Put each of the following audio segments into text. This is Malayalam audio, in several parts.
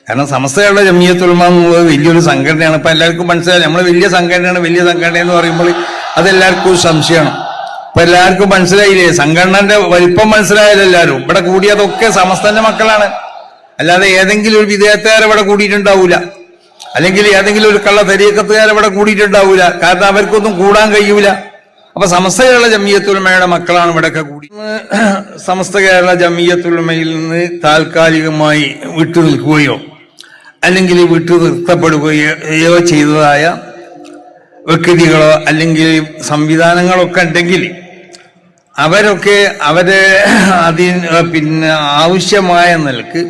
കാരണം സമസ്ത കേരള ജമിയത്തുൽ ഉലമ എന്നുള്ളത് വലിയൊരു സംഘടനയാണ്. ഇപ്പൊ എല്ലാവർക്കും മനസ്സിലായി, നമ്മൾ വലിയ സംഘടന എന്ന് പറയുമ്പോൾ അതെല്ലാവർക്കും ഒരു സംശയമാണ്. ഇപ്പൊ എല്ലാവർക്കും മനസ്സിലായില്ലേ, സംഘടനന്റെ വലിപ്പം മനസ്സിലായാലും എല്ലാവരും ഇവിടെ കൂടിയതൊക്കെ സമസ്തന്റെ മക്കളാണ്. അല്ലാതെ ഏതെങ്കിലും ഒരു വിദേഹത്തുകാർ ഇവിടെ കൂടിയിട്ടുണ്ടാവൂല, അല്ലെങ്കിൽ ഏതെങ്കിലും ഒരു കള്ള തരീക്കത്തുകാർ ഇവിടെ കൂടിയിട്ടുണ്ടാവൂല. കാരണം അവർക്കൊന്നും കൂടാൻ കഴിയൂല. അപ്പൊ സമസ്ത കേരള ജമിയത്തുൽ ഉലമയുടെ മക്കളാണ് ഇവിടെയൊക്കെ കൂടി. സമസ്ത കേരള ജമിയത്തുൽ ഉലമയിൽ നിന്ന് താൽക്കാലികമായി വിട്ടുനിൽക്കുകയോ അല്ലെങ്കിൽ വിട്ടു നിർത്തപ്പെടുകയോ ചെയ്തതായ വ്യക്തികളോ അല്ലെങ്കിൽ സംവിധാനങ്ങളൊക്കെ ഉണ്ടെങ്കിൽ അവരൊക്കെ ആവശ്യമായ നിലക്ക്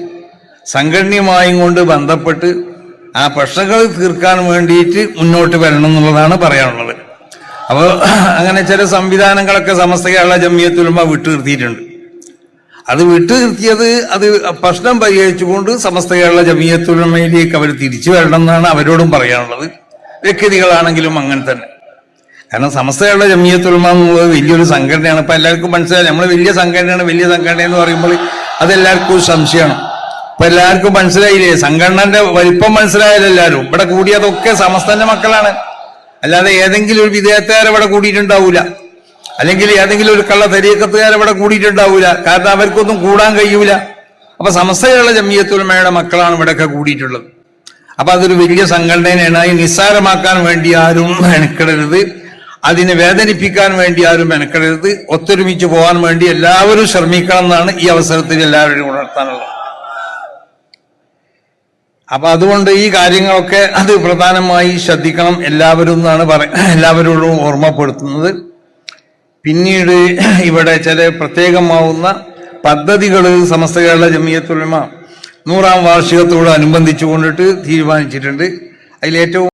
സംഘടനയുമായും കൊണ്ട് ബന്ധപ്പെട്ട് ആ പ്രശ്നങ്ങൾ തീർക്കാൻ വേണ്ടിയിട്ട് മുന്നോട്ട് വരണം എന്നുള്ളതാണ് പറയാനുള്ളത്. അപ്പോൾ അങ്ങനെ ചില സംവിധാനങ്ങളൊക്കെ സമസ്ത കേരള ജമിയത്തുൽ ഉലമ വിട്ടു നിർത്തിയിട്ടുണ്ട്. അത് വിട്ടു നിർത്തിയത് അത് പ്രശ്നം പരിഹരിച്ചുകൊണ്ട് സമസ്ത കേരള ജമിയത്തുൽ ഉലമയിലേക്ക് അവർ തിരിച്ചു വരണം എന്നാണ് അവരോടും പറയാനുള്ളത്. വ്യക്തികളാണെങ്കിലും അങ്ങനെ തന്നെ. കാരണം സമസ്ത കേരള ജമിയത്തുൽ ഉലമ എന്നുള്ളത് വലിയൊരു സംഘടനയാണ്. ഇപ്പൊ എല്ലാവർക്കും മനസ്സിലായി, നമ്മൾ വലിയ സംഘടന എന്ന് പറയുമ്പോൾ അതെല്ലാവർക്കും ഒരു സംശയമാണ്. ഇപ്പൊ എല്ലാവർക്കും മനസ്സിലായില്ലേ, സംഘടനന്റെ വലിപ്പം മനസ്സിലായാലും എല്ലാവരും ഇവിടെ കൂടിയതൊക്കെ സമസ്തന്റെ മക്കളാണ്. അല്ലാതെ ഏതെങ്കിലും ഒരു വിദേഹത്തുകാർ ഇവിടെ കൂടിയിട്ടുണ്ടാവൂല, അല്ലെങ്കിൽ ഏതെങ്കിലും ഒരു കള്ള തരീക്കത്തുകാർ ഇവിടെ കൂടിയിട്ടുണ്ടാവൂല. കാരണം അവർക്കൊന്നും കൂടാൻ കഴിയൂല. അപ്പൊ സമസ്ത കേരള ജമിയത്തുൽ ഉലമയുടെ മക്കളാണ് ഇവിടെയൊക്കെ കൂടിയിട്ടുള്ളത്. അപ്പൊ അതൊരു വലിയ സംഘടനയാണ്. അതിനെ നിസ്സാരമാക്കാൻ വേണ്ടി ആരും മെനക്കെടരുത്, അതിനെ വേദനിപ്പിക്കാൻ വേണ്ടി ആരും മെനക്കെടരുത്. ഒത്തൊരുമിച്ച് പോകാൻ വേണ്ടി എല്ലാവരും ശ്രമിക്കണം എന്നാണ് ഈ അവസരത്തിൽ എല്ലാവരും ഉണർത്താനുള്ളത്. അപ്പൊ അതുകൊണ്ട് ഈ കാര്യങ്ങളൊക്കെ അത് പ്രധാനമായി ശ്രദ്ധിക്കണം എല്ലാവരും എന്നാണ് എല്ലാവരോടും ഓർമ്മപ്പെടുത്തുന്നത്. പിന്നീട് ഇവിടെ ചില പ്രത്യേകമാവുന്ന പദ്ധതികൾ സമസ്ത കേരള ജമിയത്തുൽ ഉലമ 100ാം വാർഷികത്തോട് അനുബന്ധിച്ചു കൊണ്ടിട്ട് തീരുമാനിച്ചിട്ടുണ്ട്. അതിലേറ്റവും